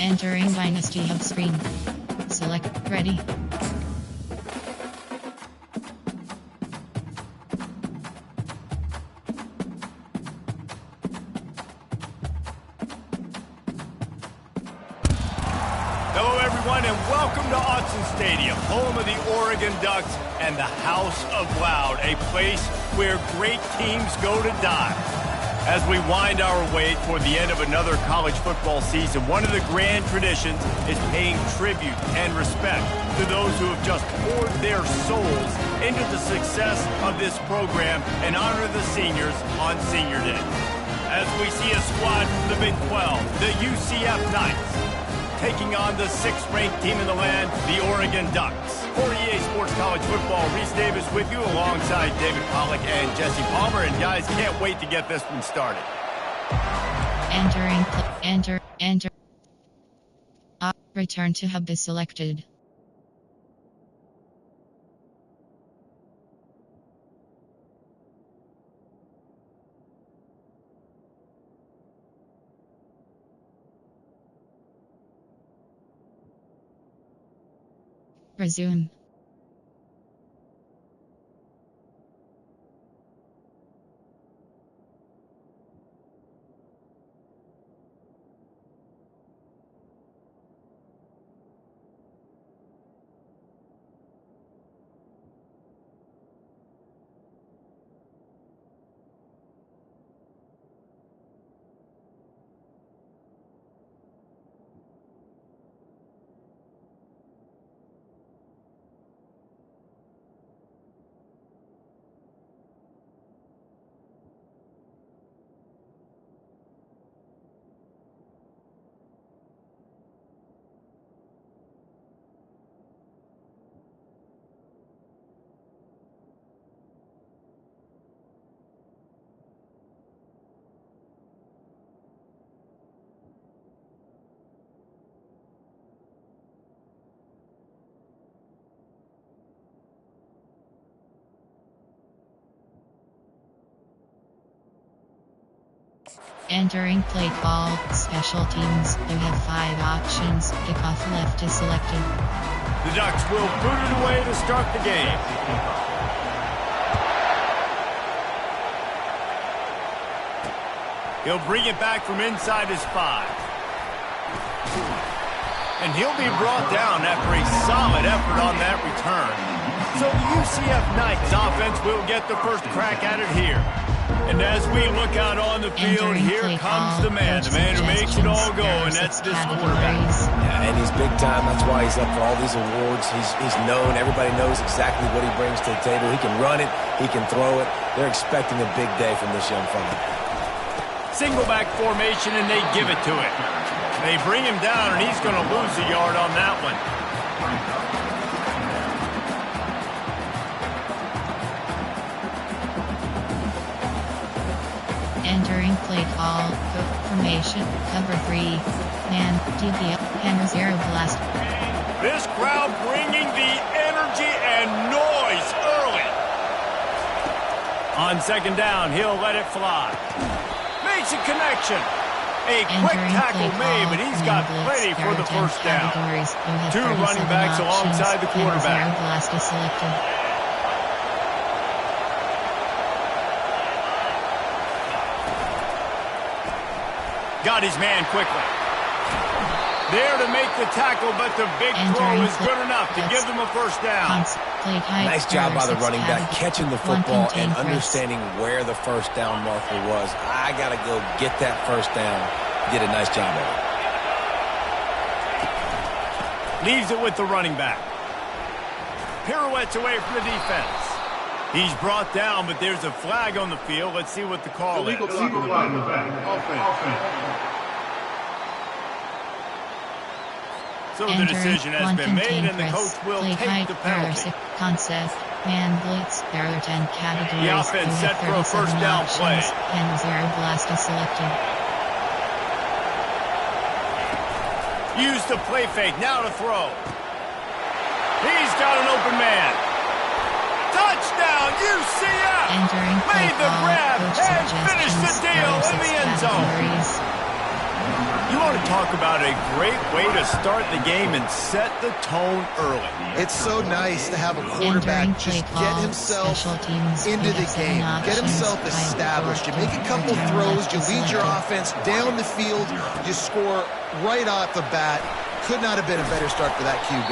Entering Dynasty Hub screen. Select Ready. Hello everyone and welcome to Autzen Stadium, home of the Oregon Ducks and the House of Loud, a place where great teams go to die. As we wind our way toward the end of another college football season, one of the grand traditions is paying tribute and respect to those who have just poured their souls into the success of this program and honor the seniors on Senior Day. As we see a squad from the Big 12, the UCF Knights, taking on the 6th-ranked team in the land, the Oregon Ducks. For EA Sports College Football, Reese Davis with you alongside David Pollack and Jesse Palmer. And guys, can't wait to get this one started. Enter. Return to hub is selected. Resume. Entering play call, special teams. You have 5 options. Kickoff left is selected. The Ducks will boot it away to start the game. He'll bring it back from inside his 5. And he'll be brought down after a solid effort on that return. So the UCF Knights offense will get the first crack at it here. And as we look out on the field, here comes the man who makes it all go, and that's this quarterback. Yeah, and he's big time. That's why he's up for all these awards. He's known. Everybody knows exactly what he brings to the table. He can run it. He can throw it. They're expecting a big day from this young fella. Single back formation, and they give it to him. They bring him down, and he's going to lose a yard on that one. Entering play call, go formation, cover 3, man, DP, hammer 0 blast. This crowd bringing the energy and noise early. On 2nd down, he'll let it fly. Makes a connection. A quick tackle made, but he's got plenty for the first down. 2 running backs alongside the quarterback. Blast is selected. Got his man quickly. There to make the tackle, but the big throw is good enough to give them a first down. Nice job by the running back, catching the football and understanding where the first down marker was. I got to go get that first down. Did a nice job of it. Leaves it with the running back. Pirouettes away from the defense. He's brought down, but there's a flag on the field. Let's see what the call is. So the decision has been made, and the coach will take the penalty. Concept, man blitz, there are 10 categories. The offense set for a first down play. And 0 blast is selected. Use the play fake, now to throw. He's got an open man. Touchdown, UCF! Made the grab and finished the deal in the end zone. You want to talk about a great way to start the game and set the tone early. It's so nice to have a quarterback just get himself into the game, get himself established. You make a couple throws, you lead your offense down the field, you score right off the bat. Could not have been a better start for that QB.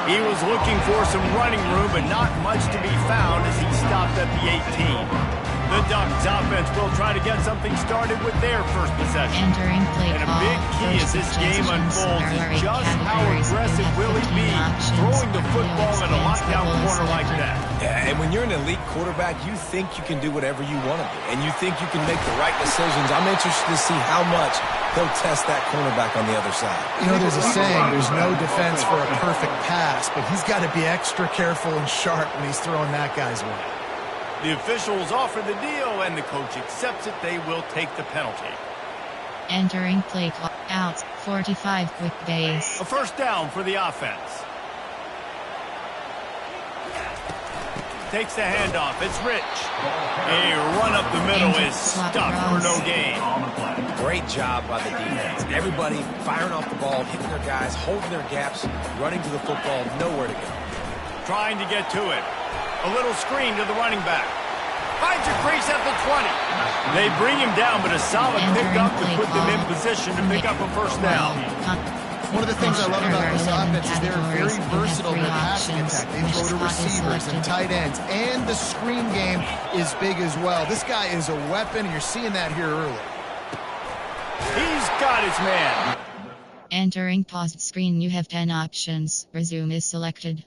He was looking for some running room, but not much to be found as he stopped at the 18. The Ducks offense will try to get something started with their first possession. Entering play And a call. big key as this game unfolds is just how aggressive will he be throwing the football in a lockdown corner like that. Yeah, and when you're an elite quarterback, you think you can do whatever you want to do, and you think you can make the right decisions. I'm interested to see how much he'll test that cornerback on the other side. You know, there's a saying, there's no defense for a perfect pass, but he's got to be extra careful and sharp when he's throwing that guy's way. The officials offer the deal, and the coach accepts it. They will take the penalty. Entering play call. Out. 45 quick base. A first down for the offense. Takes the handoff. It's Rich. A run up the middle is stuffed for no gain. Great job by the defense. Everybody firing off the ball, hitting their guys, holding their gaps, running to the football, nowhere to go. Trying to get to it. A little screen to the running back. Finds a crease at the 20. They bring him down, but a solid pickup to put them in position to pick up a first down. One of the things I love about this offense is they're very versatile in their passing attack. They throw to receivers and tight ends, and the screen game is big as well. This guy is a weapon, and you're seeing that here early. He's got his man. Entering paused screen. You have 10 options. Resume is selected.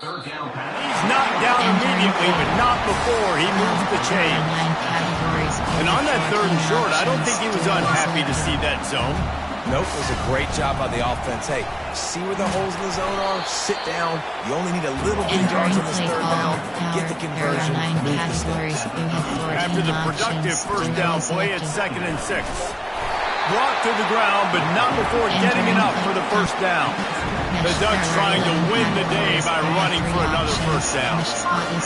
He's knocked down immediately, but not before he moves the chain. And on that 3rd and short, I don't think he was unhappy to see that zone. Nope, it was a great job by the offense. Hey, see where the holes in the zone are? Sit down. You only need a little bit of yards on this 3rd down. Get the conversion, move the sticks. After the productive 1st down play, it's 2nd and 6. Brought to the ground, but not before getting enough for the 1st down. The Ducks trying to win the day by running for another 1st down.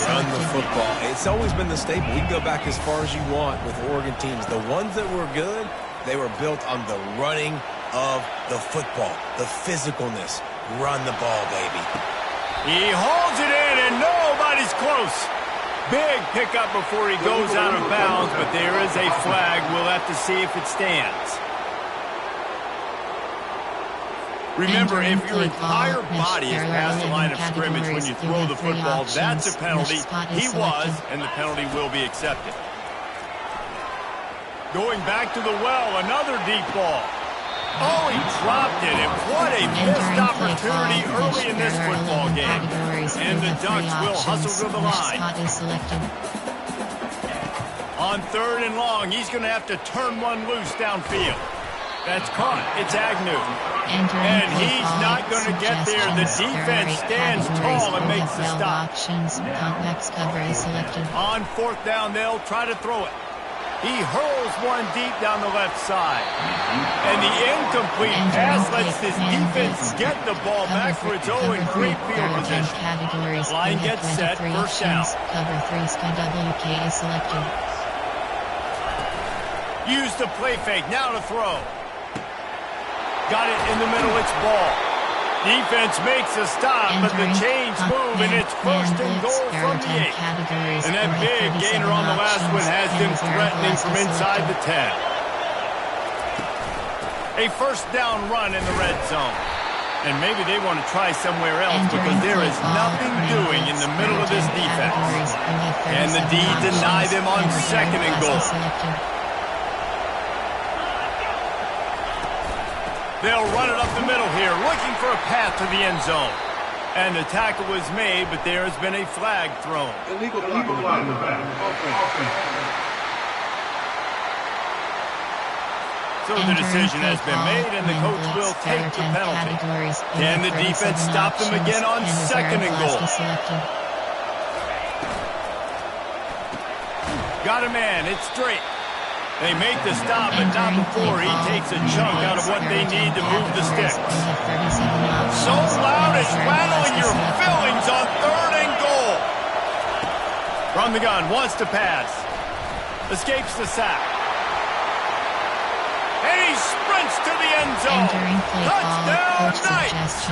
Run the football. It's always been the staple. We can go back as far as you want with Oregon teams. The ones that were good, they were built on the running of the football, the physicalness. Run the ball, baby. He hauls it in, and nobody's close. Big pickup before he goes out of bounds, but there is a flag. We'll have to see if it stands. Remember, if your entire body is past the line of scrimmage when you throw the football, that's a penalty. He was, and the penalty will be accepted. Going back to the well, another deep ball. Oh, he dropped it, and what a missed opportunity early in this football game. And the Ducks will hustle to the line. On 3rd and long, he's going to have to turn one loose downfield. That's caught. It's Agnew. And he's not going to get there. The defense stands tall and makes the stop. On 4th down, they'll try to throw it. He hurls one deep down the left side. And the incomplete pass lets this defense get the ball back for its own great field position. Line gets set, 1st down. Use the play fake, now to throw. Got it in the middle, it's ball. Defense makes a stop, but the chains move, and it's 1st and goal from the 8. And that big gainer on the last one has them threatening from inside the 10. A 1st down run in the red zone. And maybe they want to try somewhere else because there is nothing doing in the middle of this defense. And the D deny them on 2nd and goal. They'll run it up the middle here, looking for a path to the end zone. And the tackle was made, but there has been a flag thrown. Illegal flag. So the decision has been made, and the coach will take the penalty. Can the defense stop them again on 2nd and goal? Got a man, it's straight. They make the stop, but not before he takes a chunk out of what they need to move the sticks. So loud it's rattling your fillings on 3rd and goal. From the gun, wants to pass. Escapes the sack. And he sprints to the end zone. Touchdown, Knights!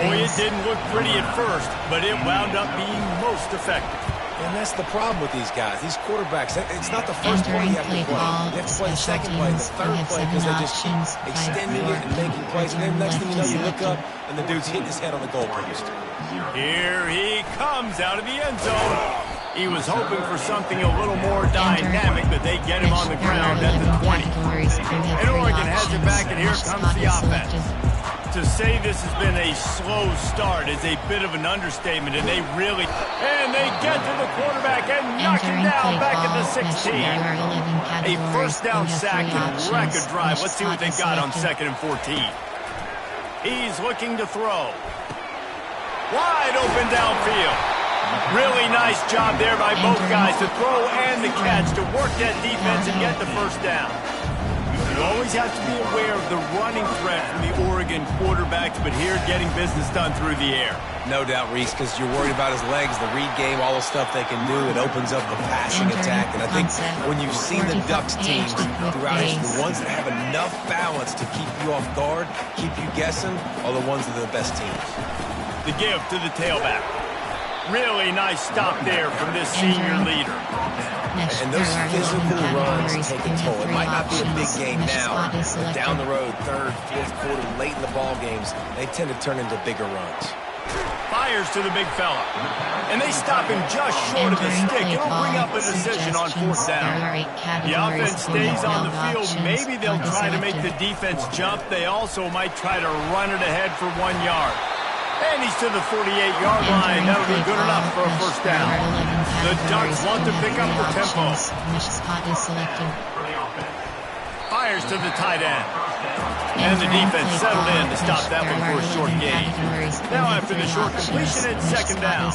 Boy, it didn't look pretty at first, but it wound up being most effective. And that's the problem with these guys, these quarterbacks. It's not the first play you have to play. You have to play the 2nd play, the 3rd play, because they just keep extending it and making plays. And then next thing you know, you look up, and the dude's hitting his head on the goalpost. Here he comes out of the end zone. He was hoping for something a little more dynamic, but they get him on the ground at the 20. And Oregon has it back, and here comes the offense. To say this has been a slow start is a bit of an understatement, and they get to the quarterback and knock him down back at the 16. A 1st down sack and wreck a drive. Let's see what they got on 2nd and 14. He's looking to throw. Wide open downfield. Really nice job there by both guys to throw and the catch to work that defense and get the 1st down. You always have to be aware of the running threat from the Oregon quarterbacks, but here getting business done through the air. No doubt, Reese, because you're worried about his legs, the read game, all the stuff they can do. It opens up the passing attack. And I think when you see the Ducks teams throughout history, the ones that have enough balance to keep you off guard, keep you guessing, are the ones that are the best teams. The give to the tailback. Really nice stop there from this senior leader. And those physical runs take a toll. It might not be a big game now, but down the road, 3rd, 4th quarter, late in the ball games, they tend to turn into bigger runs. Fires to the big fella. And they stop him just short of the stick. It'll bring up a decision on 4th down. The offense stays on the field. Maybe they'll try to make the defense jump. They also might try to run it ahead for 1 yard. And he's to the 48-yard line. That'll be good enough for a first down. The Ducks want to pick up the tempo. Fires to the tight end. And the defense settled in to stop that one for a short gain. Now after the short completion, it's second down.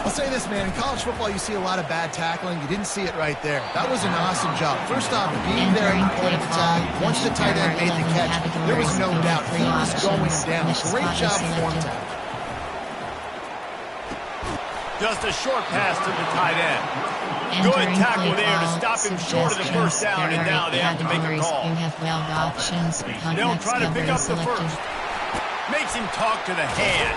I'll say this, man. In college football, you see a lot of bad tackling. You didn't see it right there. That was an awesome job. First off, being there at the point of attack. Once the tight end made the catch, there was no doubt he was going down. Great job form tackle. Just a short pass to the tight end. Good tackle there to stop him short of the first down, and now they have to make a call. They'll try to pick up the first. Makes him talk to the hand.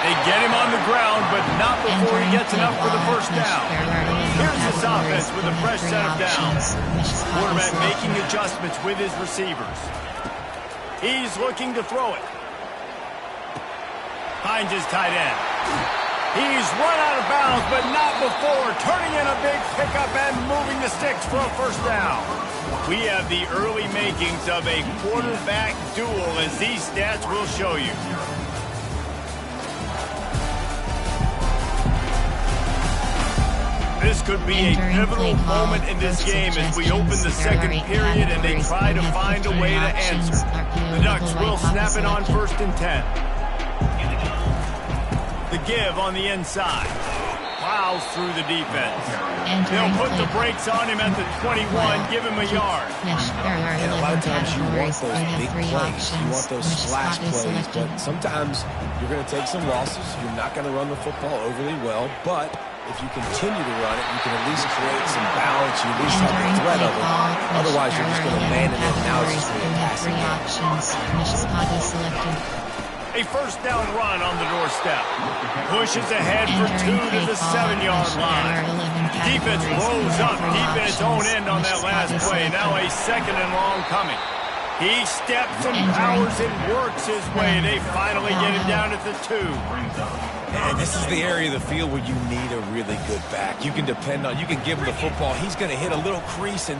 They get him on the ground, but not before he gets enough for the first down. Here's this offense with a fresh set of downs. Quarterback making adjustments with his receivers. He's looking to throw it. Finds his tight end. He's run out of bounds, but not before turning in a big pickup and moving the sticks for a first down. We have the early makings of a quarterback duel, as these stats will show you. This could be a pivotal moment in this game as we open the second period and they try to find a way to answer. The Ducks will snap it on 1st and 10. The give on the inside. Plows through the defense. They'll put the brakes on him at the 21, give him a yard. And a lot of times you want those big plays. You want those splash plays, but sometimes you're going to take some losses. You're not going to run the football overly well, but if you continue to run it, you can at least create some balance. You at least have the threat of it. Otherwise, you're just going to abandon it, and now it's just going to pass it. A first down run on the doorstep. Pushes ahead for 2 to the 7-yard line. Defense rolls up deep in its own end on that last play. Now a 2nd and long coming. He steps and powers and works his way. They finally get him down at the 2. And this is the area of the field where you need a really good back. You can depend on, you can give him the football. He's going to hit a little crease and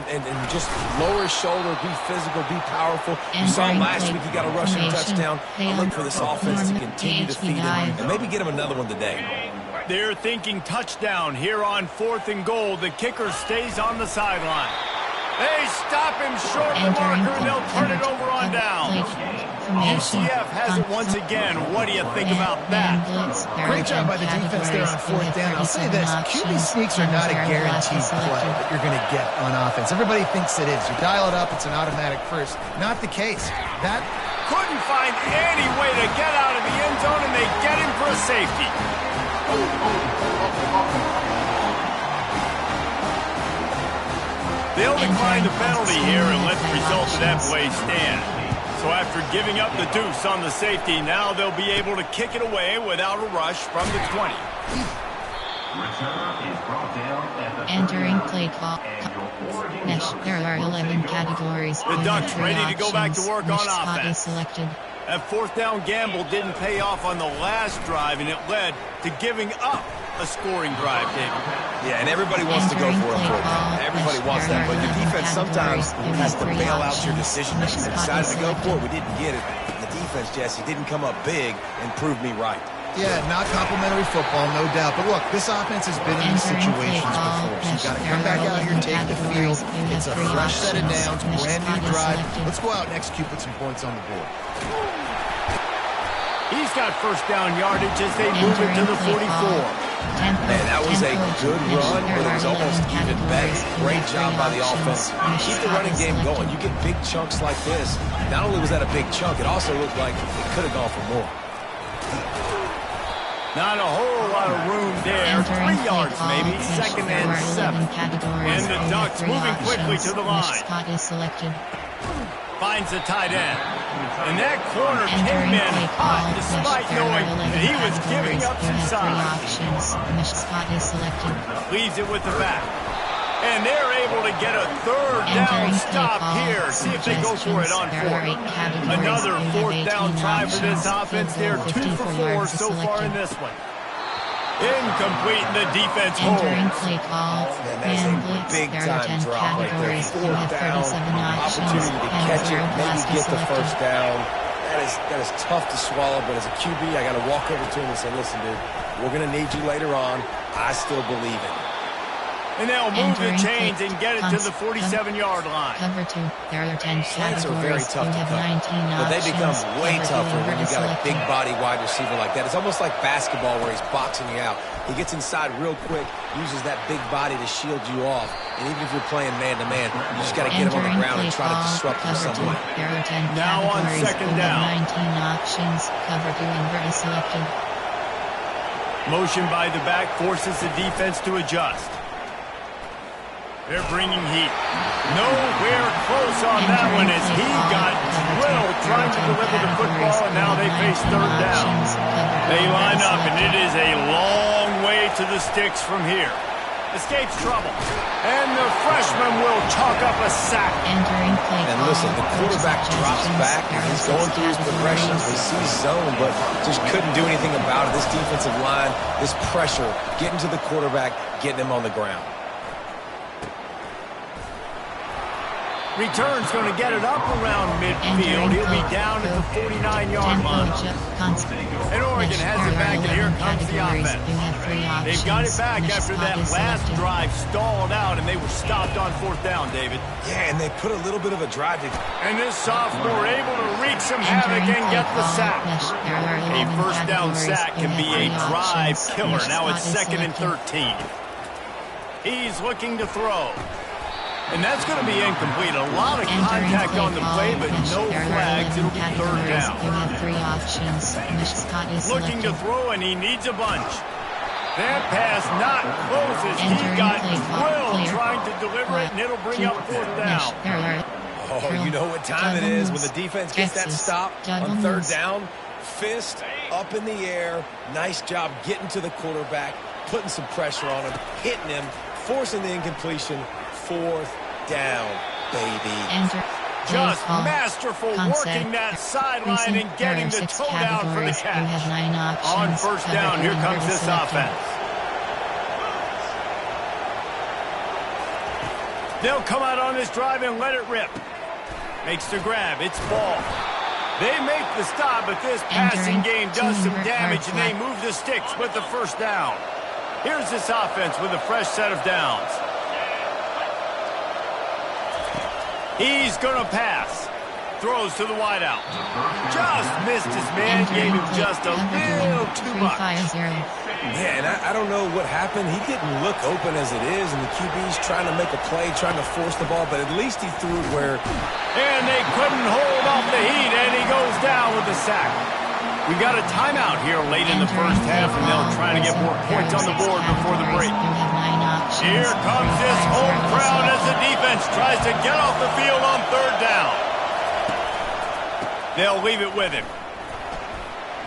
just lower his shoulder, be physical, be powerful. You saw him last week. He got a rushing touchdown. I look for this offense to continue to feed him and maybe get him another one today. They're thinking touchdown here on 4th and goal. The kicker stays on the sideline. They stop him short of the marker, and they'll turn it over on down. UCF has it once again. What do you think about that? Great job by the defense there on 4th down. I'll say this, QB sneaks are not a guaranteed play that you're going to get on offense. Everybody thinks it is. You dial it up, it's an automatic first. Not the case. That couldn't find any way to get out of the end zone, and they get him for a safety. They'll decline the penalty here and let the result of that play stand. So after giving up the deuce on the safety, now they'll be able to kick it away without a rush from the 20. Entering play call. There are 11 categories. The Ducks ready to go back to work on offense. Selected. That 4th down gamble didn't pay off on the last drive, and it led to giving up a scoring drive, David. Yeah, and everybody wants to go for it. Everybody wants that, but your defense sometimes has to bail out your decision. They decided to go for it. We didn't get it. And the defense, Jesse, didn't come up big and prove me right. Yeah, not complimentary football, no doubt. But look, this offense has been in these situations before. So you got to come back out here, take the field. It's a fresh set of downs, brand new drive. Let's go out and execute with some points on the board. He's got first down yardage as they move it to the 44. Man, that was a good run, but it was almost even better. Great job by the offense. Keep the running game going. You get big chunks like this. Not only was that a big chunk, it also looked like it could have gone for more. Not a whole lot of room there. 3 yards maybe. 2nd and 7. And the Ducks moving quickly to the line. Finds the tight end. And that corner came in hot despite knowing that he was giving up some size. Leaves it with the back. And they're able to get a 3rd down stop here. See if they go for it on 4th. Another 4th down try for this offense. They're 2 for 4 so far in this one. Incomplete, and the defense holds. That's a big-time drop right there. 4th down, opportunity to catch it, maybe get the first down. that is tough to swallow, but as a QB, I got to walk over to him and say, listen, dude, we're going to need you later on. I still believe in you. And they'll move the chains and get it to the 47-yard line. Cover 2. There are 10 Slants are very categories. tough to You have cover, 19 but they become options. way Cover tougher 2 when you've got a selected. big body wide receiver like that. It's almost like basketball where he's boxing you out. He gets inside real quick, uses that big body to shield you off. And even if you're playing man-to-man, you just got to get him on the ground and try to disrupt him some way. There are 10 Now on categories. second You down. have 19 options. Cover 2 invert is selected. Motion by the back forces the defense to adjust. They're bringing heat. Nowhere close on that one as he got drilled trying to deliver the football, and now they face third down. They line up, and it is a long way to the sticks from here. Escapes trouble, and the freshman will chalk up a sack. And listen, the quarterback drops back, and he's going through his progressions. He sees zone, but just couldn't do anything about it. This defensive line, this pressure, getting to the quarterback, getting him on the ground. Return's going to get it up around midfield. He'll be down at the 49-yard line. And Oregon has it back, and here comes the offense. They've got it back after that last drive stalled out, and they were stopped on fourth down, David. Yeah, and they put a little bit of a drive. And this sophomore able to wreak some havoc and get the sack. A first down sack can be a drive killer. Now it's 2nd and 13. He's looking to throw. And that's going to be incomplete. A lot of contact on the play, but no flags. It'll be third down. You have 3 options. Scott is Looking to throw, and he needs a bunch. That pass not close as he got drilled trying to deliver it, and it'll bring up fourth down. Oh, you know what time it is when the defense gets that stop on third down. Fist up in the air. Nice job getting to the quarterback, putting some pressure on him, hitting him, forcing the incompletion. Fourth down, baby. Just masterful working that sideline and getting the toe down for the catch. On first down, here comes this offense. They'll come out on this drive and let it rip. Makes the grab. It's ball. They make the stop, but this passing game does some damage, and they move the sticks with the first down. Here's this offense with a fresh set of downs. He's going to pass. Throws to the wideout. Just missed his man. Gave him just a little too much. Yeah, and I don't know what happened. He didn't look open as it is, and the QB's trying to make a play, trying to force the ball, but at least he threw it where... And they couldn't hold off the heat, and he goes down with the sack. We got a timeout here late in the first half, and they'll try to get more points on the board before the break. Here comes this home crowd as the defense tries to get off the field on third down. They'll leave it with him.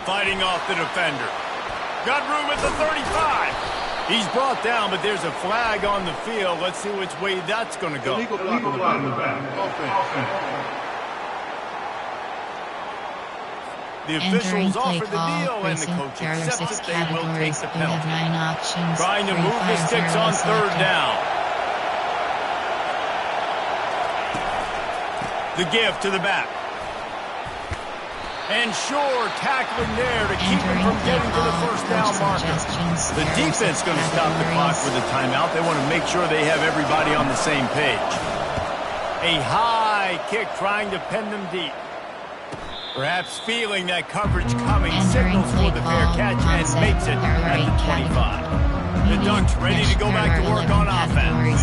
Fighting off the defender. Got room at the 35. He's brought down, but there's a flag on the field. Let's see which way that's going to go. Illegal block in the back. Offense. The officials offer the deal, and the coach accepts it. They will take the penalty. Trying to move the sticks on third down. The give to the back. And sure, tackling there to keep him from getting to the first down marker. The defense going to stop the clock with a timeout. They want to make sure they have everybody on the same page. A high kick trying to pen them deep. Perhaps feeling that coverage coming, signals for the fair catch and makes it at the 25. The Ducks ready to go back to work on offense.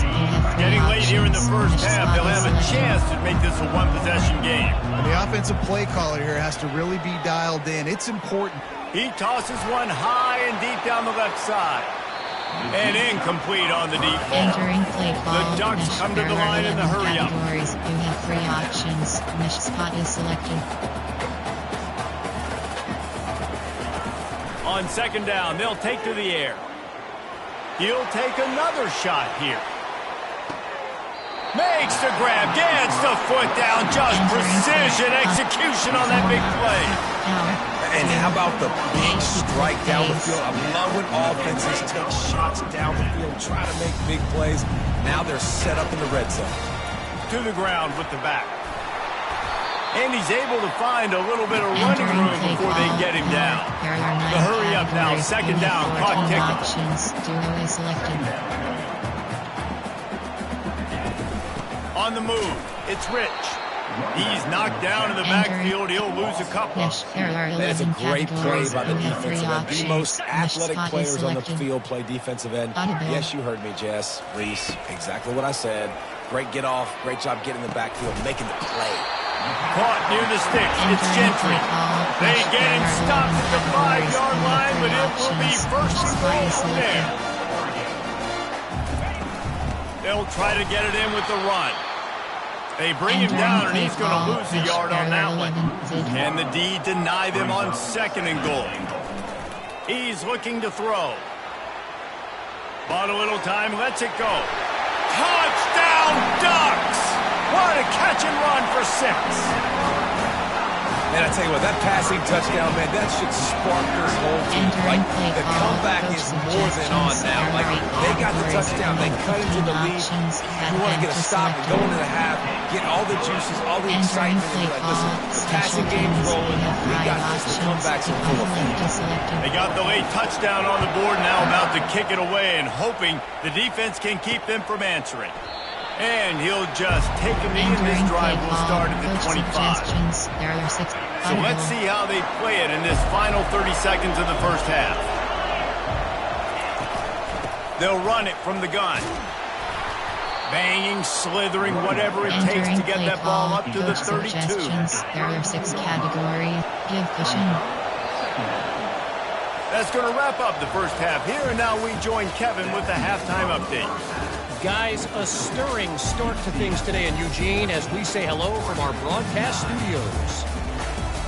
Getting late here in the first half, they'll have a chance to make this a one-possession game. And the offensive play caller here has to really be dialed in. It's important. He tosses one high and deep down the left side. And incomplete on the deep ball. The Ducks come to the line in the hurry-up. You have 3 options. Mesh spot is selected. On second down, they'll take to the air. He'll take another shot here. Makes the grab, gets the foot down, just precision execution on that big play. And how about the big strike down the field? I love when offenses take shots down the field, try to make big plays. Now they're set up in the red zone. To the ground with the back. And he's able to find a little bit of running room before they get him down. The hurry up now, second down, clock ticking. On the move, it's Rich. He's knocked down in the backfield. He'll lose a couple. That's a great play by the defensive end. The most athletic players on the field play defensive end. Yes, you heard me, Jess. Reese, exactly what I said. Great get off. Great job getting in the backfield, making the play. Caught near the sticks. It's Gentry. They get him stopped at the 5-yard line, but it will be first and goal from there. They'll try to get it in with the run. They bring him down, and he's going to lose a yard on that one. Can the D deny them on second and goal? He's looking to throw. Bought a little time, lets it go. Touchdown, Ducks! What a catch and run for 6. Man, I tell you what, that passing touchdown, man, that should spark this whole team. Like, the comeback is more than on now. Like, they got the touchdown. They cut into the lead. You want to get a stop and go into the half, get all the juices, all the excitement. And be like, listen, the passing game's rolling. We got this. The comeback's in full effect. They got the late touchdown on the board now, about to kick it away and hoping the defense can keep them from answering. And he'll just take a knee, and this drive will start at the 25. So let's see how they play it in this final 30 seconds of the first half. They'll run it from the gun. Banging, slithering, whatever it takes to get that ball up to the 32. There are 6 categories. Give cushion. That's going to wrap up the first half here, and now we join Kevin with the halftime update. Guys, a stirring start to things today in Eugene as we say hello from our broadcast studios.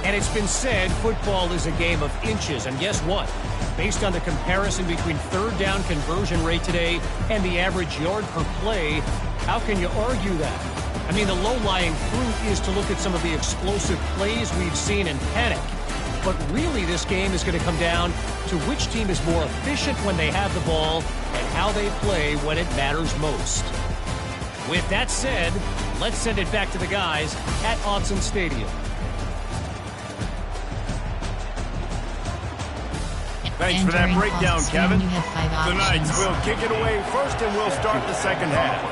And it's been said football is a game of inches, and guess what? Based on the comparison between third down conversion rate today and the average yard per play, how can you argue that? I mean, the low-lying fruit is to look at some of the explosive plays we've seen in panic. But really, this game is going to come down to which team is more efficient when they have the ball and how they play when it matters most. With that said, let's send it back to the guys at Autzen Stadium. Thanks for that breakdown, Kevin. The Knights will kick it away first, and we'll start the second half.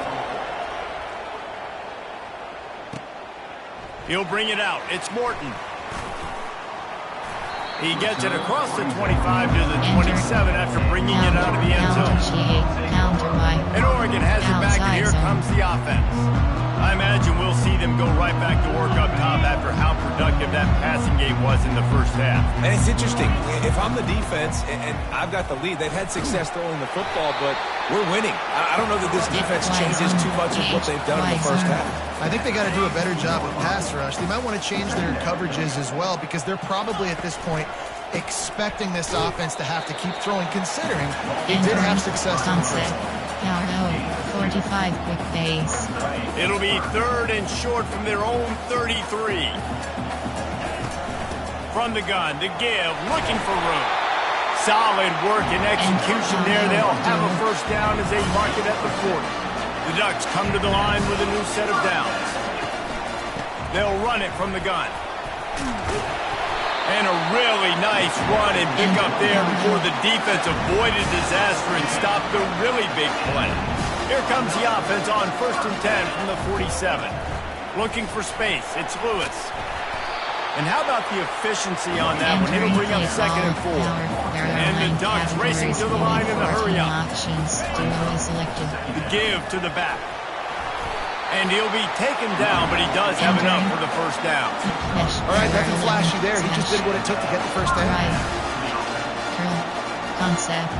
He'll bring it out. It's Morton. He gets it across the 25 to the 27 after bringing it out of the end zone. And Oregon has it back, and here comes the offense. I imagine we'll see them go right back to work up top after how productive that passing game was in the first half. And it's interesting. If I'm the defense and I've got the lead, they've had success throwing the football, but we're winning. I don't know that this defense changes too much of what they've done in the first half. I think they got to do a better job of pass rush. They might want to change their coverages as well, because they're probably at this point expecting this offense to have to keep throwing, considering they did have success in the first half. 45 quick base. It'll be third and short from their own 33. From the gun, the give, looking for room. Solid work and execution there. They'll have a first down as they mark it at the 40. The Ducks come to the line with a new set of downs. They'll run it from the gun. And a really nice run and pick up there before the defense avoided disaster and stopped the really big play. Here comes the offense on 1st and 10 from the 47. Looking for space. It's Lewis. And how about the efficiency on that one? It'll bring up 2nd and 4. And the Ducks racing to the line in the hurry up. The give to the back. And he'll be taken down, but he does have enough for the first down. All right, nothing flashy there. He just did what it took to get the first down. Concept.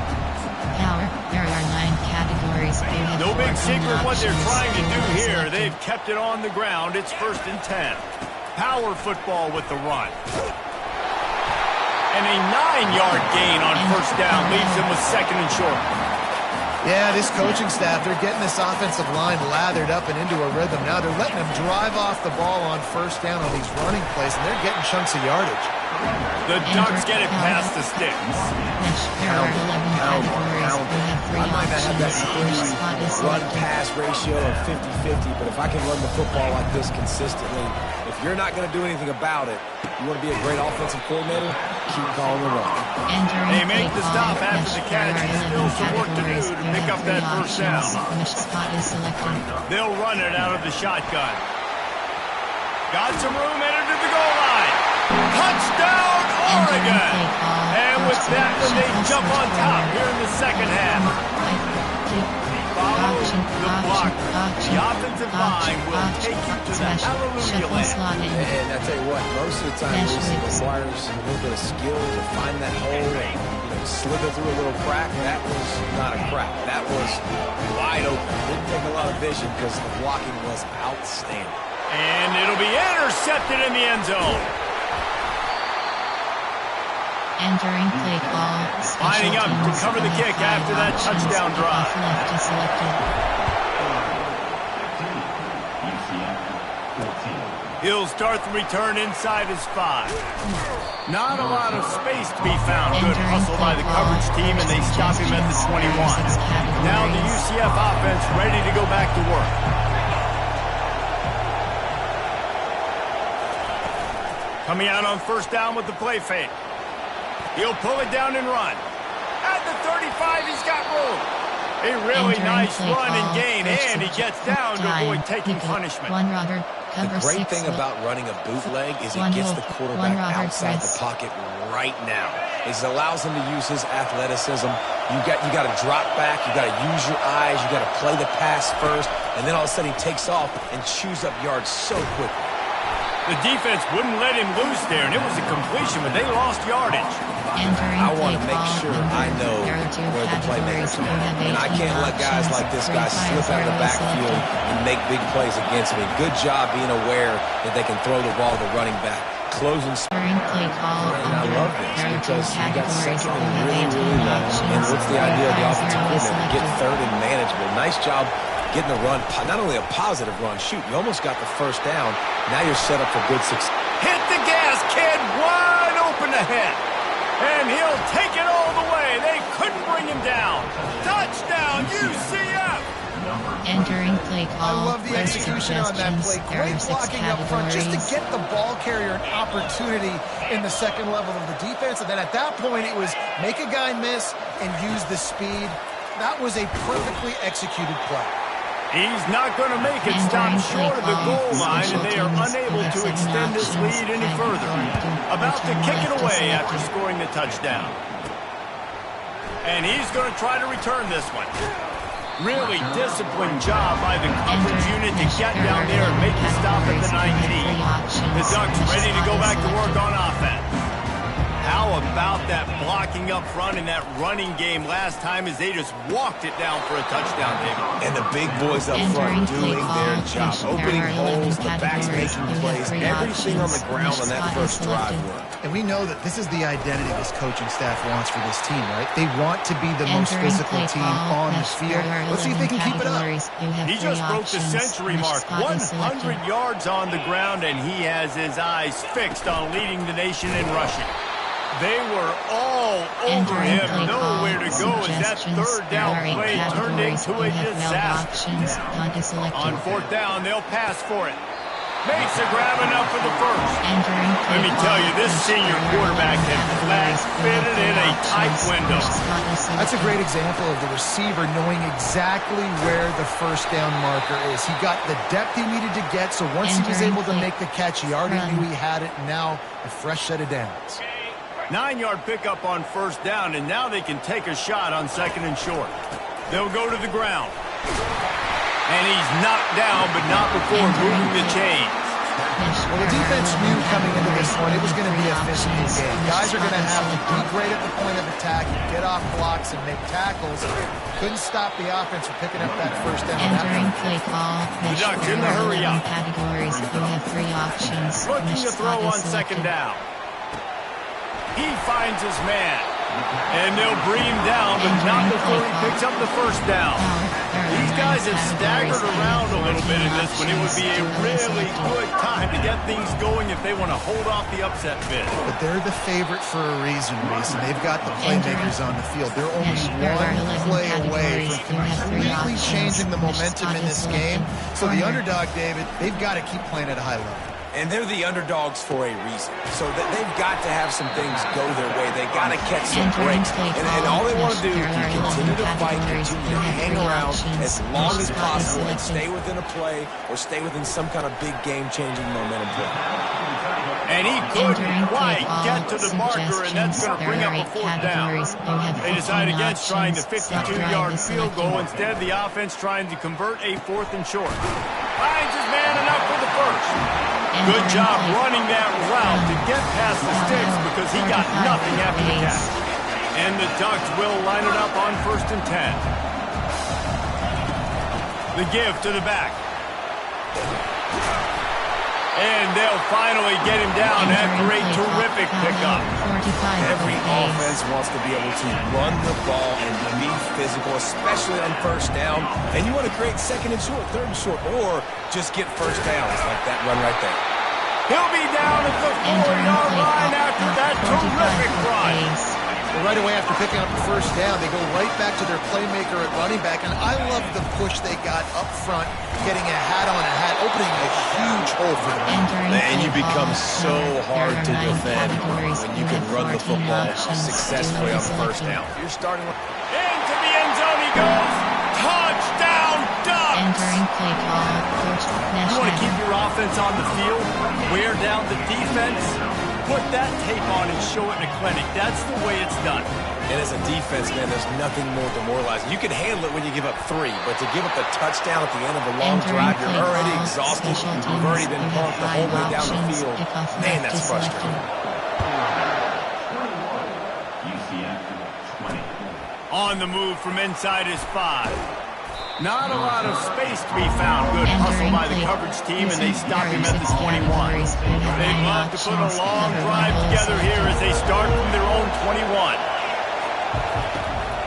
Power. There are 9 categories. No big secret what they're trying to do here. They've kept it on the ground. It's 1st and 10. Power football with the run. And a 9-yard gain on first down leaves them with 2nd and short. Yeah, this coaching staff, they're getting this offensive line lathered up and into a rhythm. Now they're letting them drive off the ball on first down on these running plays, and they're getting chunks of yardage. The Ducks get it past the sticks. There are 11 categories. We have 3 options. Which spot is selected? Run-pass ratio of 50-50, but if I can run the football like this consistently, if you're not going to do anything about it, you want to be a great offensive coordinator, keep calling the run. They make the stop after the catch. Still some work to do to pick up that first down. Which spot is selected? They'll run it out of the shotgun. Got some room, entered to the goal line. Touchdown, Oregon! And with that, they jump on top here in the second half. Follow the block. The offensive line will take you to the hallelujah land. And I tell you what, most of the time it requires a little bit of skill to find that hole and slither through a little crack. That was not a crack. That was wide open. Didn't take a lot of vision because the blocking was outstanding. And it'll be intercepted in the end zone. Entering play call. Lining up to cover the kick after that touchdown drive. Left is selected. He'll start the return inside his 5. Not a lot of space to be found. Good hustle by the coverage team, and they stop him at the 21. Now the UCF offense ready to go back to work. Coming out on first down with the play fake. He'll pull it down and run. At the 35, he's got room. A really nice run and gain, and he gets down to avoid taking punishment. The great thing about running a bootleg is it gets the quarterback outside the pocket right now. It allows him to use his athleticism. You got to drop back. You got to use your eyes. You got to play the pass first, and then all of a sudden he takes off and chews up yards so quickly. The defense wouldn't let him loose there, and it was a completion, but they lost yardage. I want to make sure I know where the playmakers are. And I can't let guys like this guy slip out of the backfield and make big plays against me. Good job being aware that they can throw the ball to the running back. Closing. And I love this because you got second and really low. And what's the idea of the offensive coordinator? Get third and manageable. Nice job getting the run, not only a positive run, shoot, you almost got the first down. Now you're set up for good success. Hit the gas, kid, wide open ahead. And he'll take it all the way. They couldn't bring him down. Touchdown, UCF. Entering play call. I love the execution on that play. Great blocking up front just to get the ball carrier an opportunity in the second level of the defense. And then at that point, it was make a guy miss and use the speed. That was a perfectly executed play. He's not going to make it. Stop short of the goal line, and they are unable to extend this lead any further. About to kick it away after scoring the touchdown. And he's going to try to return this one. Really disciplined job by the coverage unit to get down there and make the stop at the 19. The Ducks ready to go back to work on offense. How about that blocking up front and that running game last time as they just walked it down for a touchdown, David? And the big boys up front doing their job. Opening holes, the backs making plays, everything on the ground on that first drive work. And we know that this is the identity this coaching staff wants for this team, right? They want to be the most physical team on the field. Let's see if they can keep it up. He just broke the century mark. 100 yards on the ground, and he has his eyes fixed on leading the nation in rushing. They were all over him, nowhere to go as that third down play turned into a disaster. On fourth down, they'll pass for it. Makes a grab enough for the first. Let me tell you, this senior quarterback can flat fit it in a tight window. That's a great example of the receiver knowing exactly where the first down marker is. He got the depth he needed to get, so once he was able to make the catch, he already knew he had it, and now a fresh set of downs. 9-yard pickup on first down, and now they can take a shot on second and short. They'll go to the ground. And he's knocked down, but not before moving the chains. Well, the defense knew coming into this one it was going to be a physical game. Guys are going to have to be great at the point of attack, get off blocks, and make tackles. Couldn't stop the offense from picking up that first down. Entering play call. The Ducks in the hurry up. Categories. You have 3 options. Looking to throw on second down. He finds his man. And they'll bring him down, but not before he picks up the first down. These guys have staggered around a little bit in this one. It would be a really good time to get things going if they want to hold off the upset bid. But they're the favorite for a reason, Reese, and they've got the playmakers on the field. They're only one play away from completely changing the momentum in this game. So the underdog, David, they've got to keep playing at a high level. And they're the underdogs for a reason. So they've got to have some things go their way. They got to catch some breaks. And all they want to do is continue to fight, continue to hang around as long as possible and stay within a play or stay within some kind of big game-changing momentum play. And he couldn't quite get to the marker, and that's going to bring up a fourth down. They decide against trying the 52-yard field goal. Instead, the offense trying to convert a 4th and short. Finds his man enough for the first. Good job running that route to get past the sticks because he got nothing after the catch. And the Ducks will line it up on 1st and 10. The give to the back. And they'll finally get him down after a terrific pickup. Every offense wants to be able to run the ball and be physical, especially on first down. And you want to create 2nd and short, 3rd and short, or just get first downs like that run right there. He'll be down at the 4-yard line after that terrific run. Well, right away after picking up the first down, they go right back to their playmaker at running back. And I love the push they got up front, getting a hat on a hat, opening a huge hole for them. Man, you become so hard to defend when you can run the football successfully on first down. You're starting into the end zone he goes. Touchdown, Ducks! Entering play call, Coach Nash. You want to keep your offense on the field, wear down the defense, put that tape on and show it in a clinic. That's the way it's done. And as a defense, man, there's nothing more demoralizing. You can handle it when you give up 3, but to give up a touchdown at the end of a long drive, you're already exhausted. You've already been pumped the whole way down the field. Man, that's frustrating. On the move from inside his 5. Not a lot of space to be found. Good hustle by the coverage team, and they stop him at the 21. They'd love to put a long drive together here as they start from their own 21.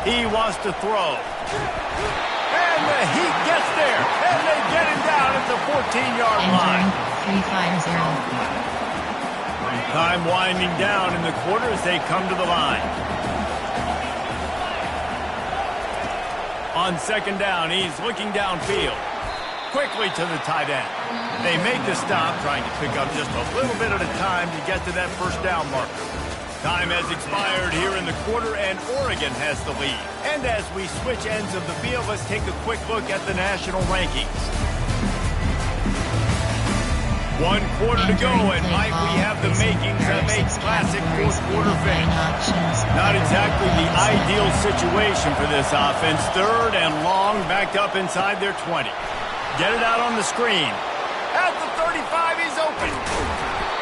He wants to throw. And the Heat gets there, and they get him down at the 14-yard line. Time winding down in the quarter as they come to the line. On 2nd down, he's looking downfield. Quickly to the tight end. They make the stop, trying to pick up just a little bit at a time to get to that first down marker. Time has expired here in the quarter, and Oregon has the lead. And as we switch ends of the field, let's take a quick look at the national rankings. 1 quarter to go, and might we have the makings of a classic 4th quarter finish. Not exactly the ideal situation for this offense. 3rd and long, backed up inside their 20. Get it out on the screen. At the 35, he's open.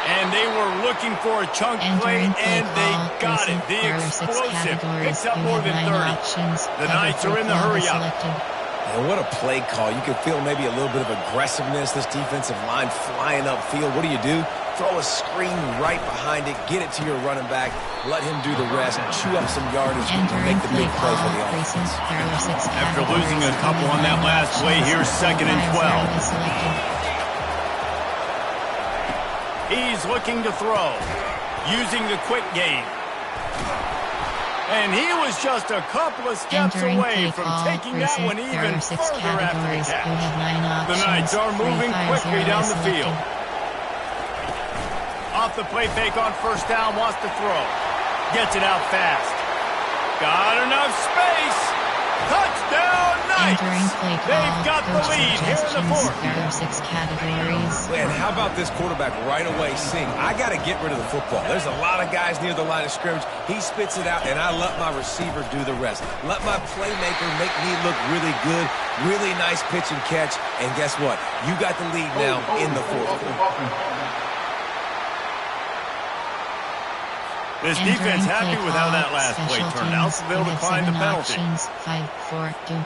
And they were looking for a chunk play, and they got it. The explosive picks up more than 30. The Knights are in the hurry-up. And what a play call. You can feel maybe a little bit of aggressiveness, this defensive line flying upfield. What do? Throw a screen right behind it, get it to your running back, let him do the rest, chew up some yardage, and make the big play for the offense. After losing a couple on that last play, here's 2nd and 12. He's looking to throw, using the quick game. And he was just a couple of steps away from taking that one even further after the catch. The Knights are moving quickly down the field. Off the play fake on 1st down, wants to throw. Gets it out fast. Got enough space. Touchdown, Knights! They've got the lead here in the 4th. Man, how about this quarterback right away seeing, I got to get rid of the football. There's a lot of guys near the line of scrimmage. He spits it out, and I let my receiver do the rest. Let my playmaker make me look really good. Really nice pitch and catch. And guess what? You got the lead now in the 4th quarter. This defense happy with how that last play turned out, so they'll decline the penalty.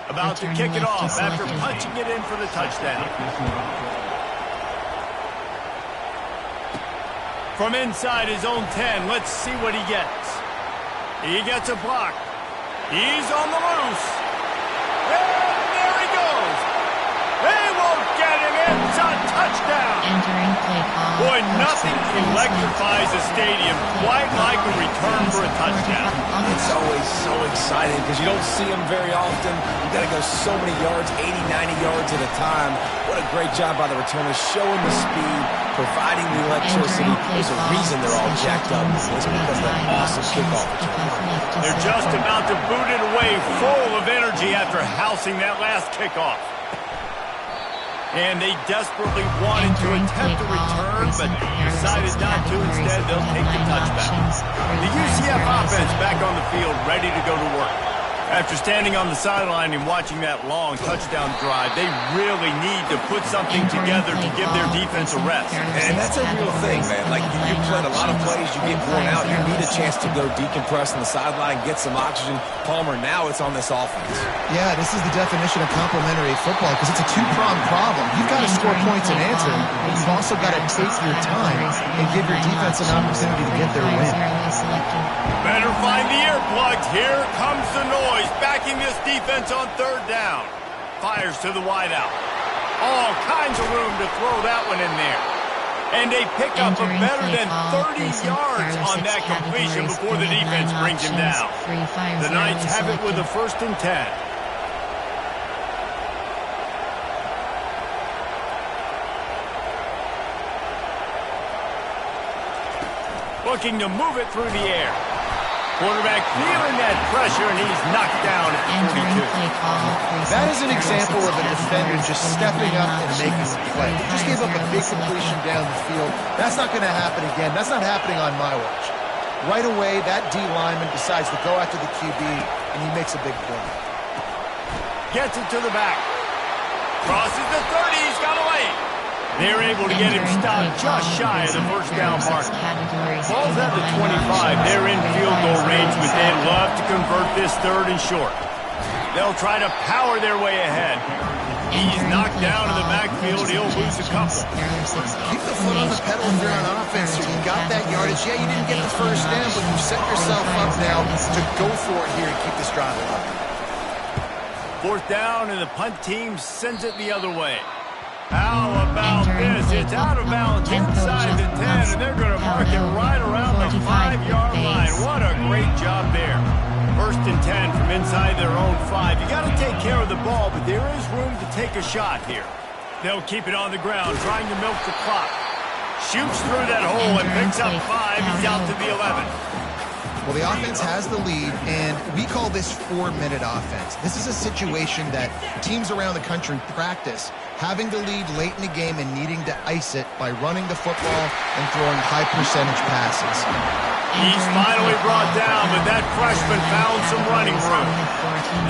About to kick it off after punching it in for the touchdown. From inside his own 10, let's see what he gets. He gets a block. He's on the loose. And there he goes. They won't get him. It's a touchdown. Entering play call. Boy, nothing electrifies a stadium quite like a return for a touchdown. It's always so exciting because you don't see them very often. You got to go so many yards, 80, 90 yards at a time. What a great job by the returners, showing the speed, providing the electricity. There's a reason they're all jacked up. It's because of that awesome kickoff return. They're just about to boot it away, full of energy after housing that last kickoff. And they desperately wanted to attempt a return, but decided not to. Instead, they'll take the touchback. The UCF offense back on the field, ready to go to work. After standing on the sideline and watching that long touchdown drive, they really need to put something together to give their defense a rest. And that's a real thing, man. Like, you're playing a lot of plays, you get worn out, you need a chance to go decompress on the sideline, get some oxygen. Palmer, now it's on this offense. Yeah, this is the definition of complementary football because it's a two-pronged problem. You've got to score points and answer, but you've also got to take your time and give your defense an opportunity to get their win. Better find the earplugs. Here comes the noise, backing this defense on third down. Fires to the wideout. All kinds of room to throw that one in there. And they pick up a better than 30 yards on that completion before the defense brings him down. The Knights have it with a 1st and 10. Looking to move it through the air. Quarterback feeling that pressure, and he's knocked down at 42. That is an example of a defender just stepping up and making a play. He just gave up a big completion down the field. That's not going to happen again. That's not happening on my watch. Right away, that D lineman decides to go after the QB, and he makes a big play. Gets it to the back. Crosses the 30. He's got a lane. They're able to get him stopped just shy of the 1st down mark. Ball's at the 25. They're in field goal range, but they'd love to convert this 3rd and short. They'll try to power their way ahead. He's knocked down in the backfield. He'll lose a couple. Keep the foot on the pedal if you're on offense. You got that yardage. Yeah, you didn't get the 1st down, but you set yourself up now to go for it here and keep this drive alive. 4th down, and the punt team sends it the other way. How about this? It's out of bounds inside the 10, and they're going to mark it right around the 5-yard line. What a great job there. 1st and 10 from inside their own 5. You got to take care of the ball, but there is room to take a shot here. They'll keep it on the ground, trying to milk the clock. Shoots through that hole and picks up 5. He's out to the 11. Well, the offense has the lead, and we call this 4-minute offense. This is a situation that teams around the country practice, having the lead late in the game and needing to ice it by running the football and throwing high-percentage passes. He's finally brought down, but that freshman found some running room.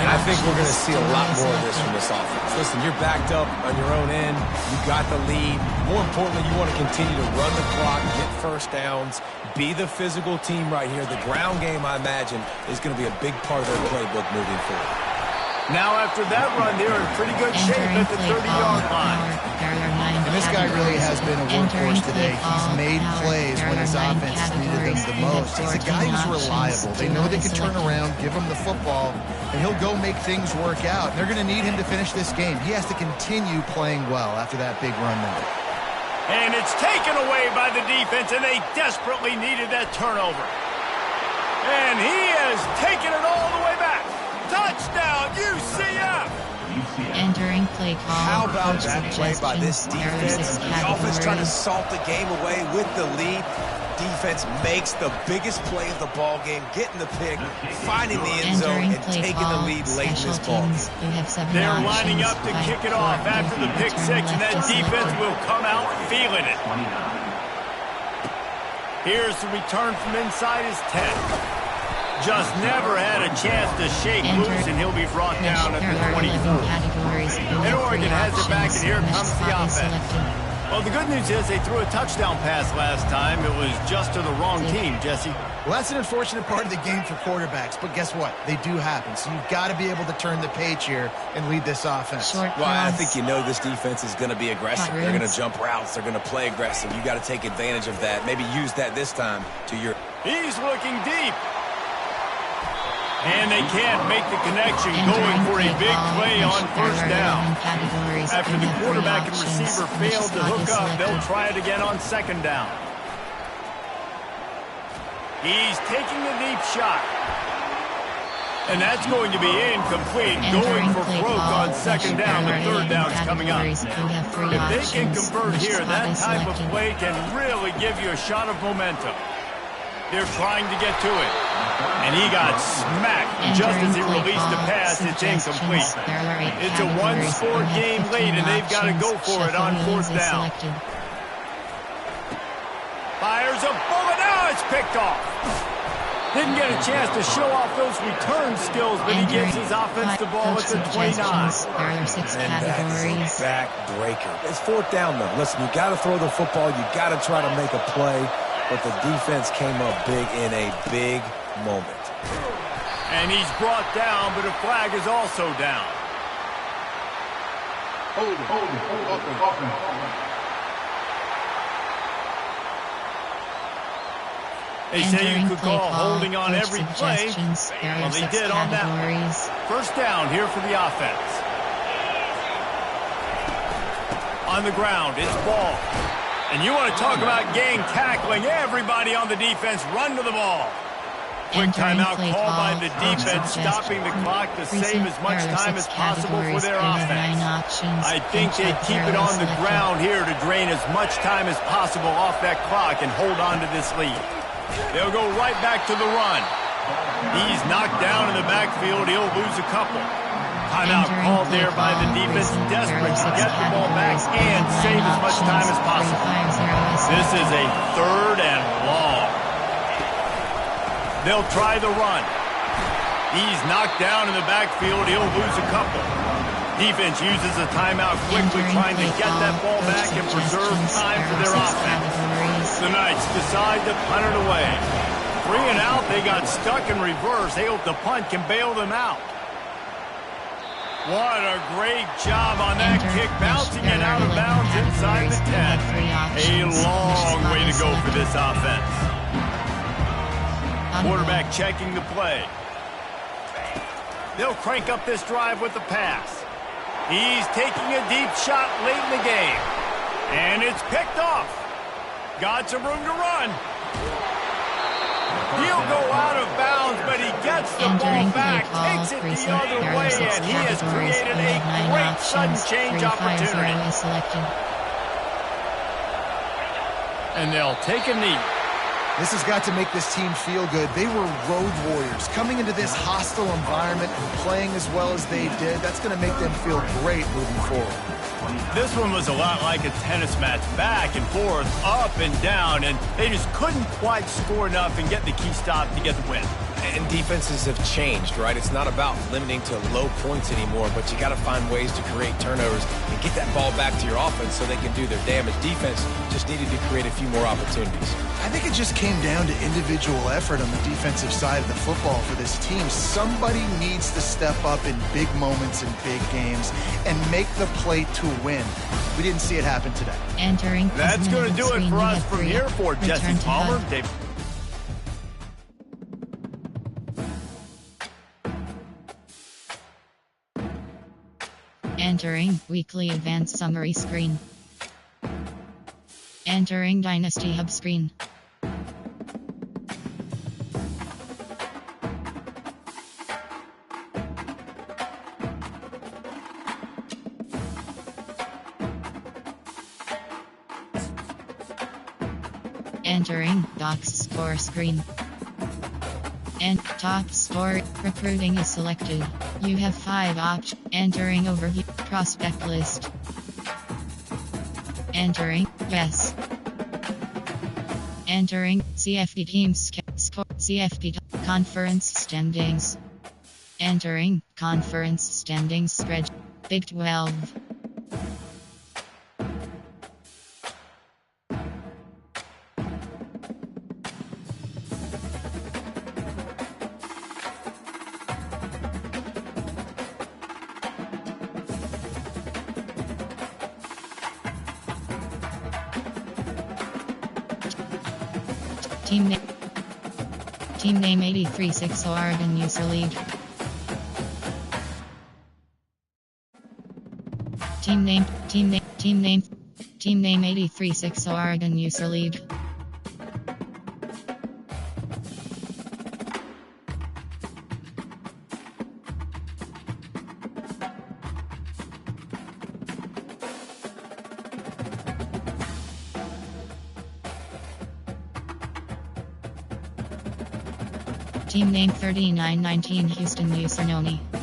And I think we're going to see a lot more of this from this offense. Listen, you're backed up on your own end. You got the lead. More importantly, you want to continue to run the clock, get 1st downs, be the physical team right here. The ground game, I imagine, is going to be a big part of their playbook moving forward. Now, after that run, they're in pretty good shape at the 30-yard line. And this guy really has been a workhorse today. He's made plays when his offense needed them the most. He's a guy who's reliable. They know they can turn around, give him the football, and he'll go make things work out. They're going to need him to finish this game. He has to continue playing well after that big run now. And it's taken away by the defense, and they desperately needed that turnover. And he has taken it all the way back. Touchdown, UCF! Entering play call. How about that play by this defense? The offense trying to salt the game away with the lead. Defense makes the biggest play of the ball game, getting the pick, finding the end zone, and taking the lead late in this ball game. They're lining up to kick it off after the pick 6, and that defense will come out feeling it. Here's the return from inside his 10. Just never had a chance to shake loose, and he'll be brought down at the 24. And Oregon has it back, and here comes the offense. Well, the good news is they threw a touchdown pass last time. It was just to the wrong team, Jesse. Well, that's an unfortunate part of the game for quarterbacks, but guess what? They do happen. So you've got to be able to turn the page here and lead this offense. Well, I think you know this defense is going to be aggressive. They're going to jump routes. They're going to play aggressive. You got to take advantage of that. Maybe use that this time to your... He's looking deep. And they can't make the connection, going for a big play on first down. After the quarterback and receiver failed to hook up, they'll try it again on second down. He's taking a deep shot. And that's going to be incomplete, going for broke on second down. The third down's coming up. If they can convert here, that type of play can really give you a shot of momentum. They're trying to get to it. And he got smacked just as he released the pass. It's incomplete. It's a one-score game late, and they've got to go for it on fourth down. Fires a bullet. Now it's picked off. Didn't get a chance to show off those return skills, but he gives his offense the ball at the 29. There are 6 categories. Backbreaker. It's fourth down, though. Listen, you got to throw the football. You got to try to make a play. But the defense came up big in a big moment. And he's brought down, but a flag is also down. Hold it. They say you could call holding on every play. Well, they did on that one. First down here for the offense. On the ground, it's Ball. And you want to talk about gang tackling. Everybody on the defense run to the ball. Quick timeout called by the defense, stopping the clock to save as much time as possible for their offense. I think they keep it on the ground here to drain as much time as possible off that clock and hold on to this lead. They'll go right back to the run. He's knocked down in the backfield. He'll lose a couple. Timeout called there by the defense, desperate to get the ball back and save as much time as possible. This is a third and long. They'll try the run. He's knocked down in the backfield. He'll lose a couple. Defense uses a timeout quickly, trying to get that ball back and preserve time for their offense. The Knights decide to punt it away. 3 and out, they got stuck in reverse. They hope the punt can bail them out. What a great job on that kick, bouncing it out of bounds inside the 10. A long way to go for this offense. Quarterback checking the play. They'll crank up this drive with the pass. He's taking a deep shot late in the game. And it's picked off. Got some room to run. He'll go out of bounds, but he gets the ball back, takes it the other way, and he has created a great sudden change opportunity. And they'll take a knee. This has got to make this team feel good. They were road warriors coming into this hostile environment and playing as well as they did. That's going to make them feel great moving forward. This one was a lot like a tennis match, back and forth, up and down, and they just couldn't quite score enough and get the key stop to get the win. And defenses have changed, right? It's not about limiting to low points anymore, but you got to find ways to create turnovers and get that ball back to your offense so they can do their damage. Defense just needed to create a few more opportunities. I think it just came down to individual effort on the defensive side of the football for this team. Somebody needs to step up in big moments in big games and make the play to win. We didn't see it happen today. That's going to do it for us from here for Jesse Palmer. Dave. Entering weekly advanced summary screen. Entering Dynasty Hub screen. Entering Docs score screen. And top score recruiting is selected. You have 5 options. Entering overview prospect list. Entering yes. Entering CFP teams score CFP conference standings. Entering conference standings spread. Big 12. Team name 83-6 Oregon User League. Team name 83-6 Oregon User League. Team name 3919 Houston Usernoni.